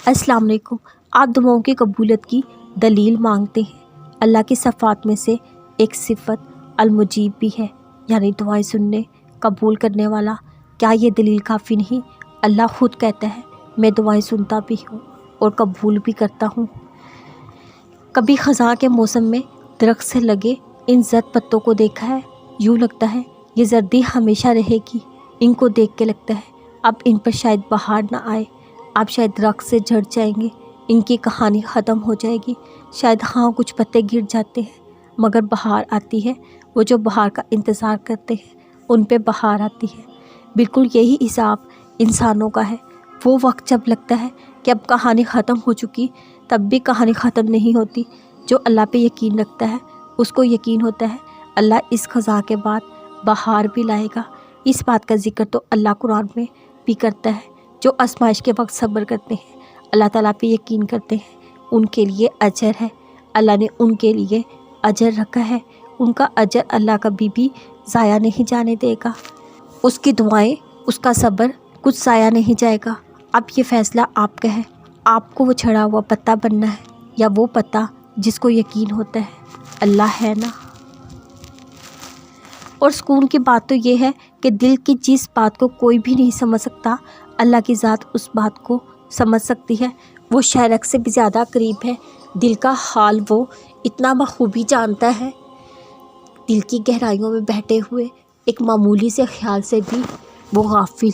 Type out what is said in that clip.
अस्सलाम वालेकुम। आप दुआओं की कबूलियत की दलील मांगते हैं। अल्लाह की सफ़ात में से एक सिफ़त अल-मुजीब भी है, यानी दुआएं सुनने कबूल करने वाला। क्या ये दलील काफ़ी नहीं? अल्लाह ख़ुद कहता है, मैं दुआएं सुनता भी हूँ और कबूल भी करता हूँ। कभी ख़ज़ां के मौसम में दरख्त से लगे इन जर्द पत्तों को देखा है? यूँ लगता है ये जर्दी हमेशा रहेगी। इनको देख के लगता है अब इन पर शायद बहार ना आए, आप शायद दरख्त से झड़ जाएंगे, इनकी कहानी ख़त्म हो जाएगी। शायद हाँ, कुछ पत्ते गिर जाते हैं मगर बहार आती है। वो जो बहार का इंतज़ार करते हैं उन पे बहार आती है। बिल्कुल यही हिसाब इंसानों का है। वो वक्त जब लगता है कि अब कहानी ख़त्म हो चुकी, तब भी कहानी ख़त्म नहीं होती। जो अल्लाह पे यकीन रखता है उसको यकीन होता है अल्लाह इस ख़ज़ां के बाद बहार भी लाएगा। इस बात का ज़िक्र तो अल्लाह कुरान में भी करता है। जो आज़माइश के वक्त सब्र करते हैं, अल्लाह ताला पे यकीन करते हैं, उनके लिए अजर है। अल्लाह ने उनके लिए अजर रखा है। उनका अजर अल्लाह कभी भी ज़ाया नहीं जाने देगा। उसकी दुआएं, उसका सब्र कुछ ज़ाया नहीं जाएगा। अब ये फ़ैसला आपका है। आपको वो झड़ा हुआ पत्ता बनना है या वो पत्ता जिसको यकीन होता है अल्लाह है ना। और सुकून की बात तो ये है कि दिल की जिस बात को कोई भी नहीं समझ सकता, अल्लाह की ज़ात उस बात को समझ सकती है। वो शायरक से भी ज़्यादा करीब है। दिल का हाल वो इतना बखूबी जानता है। दिल की गहराइयों में बैठे हुए एक मामूली से ख्याल से भी वो गाफिल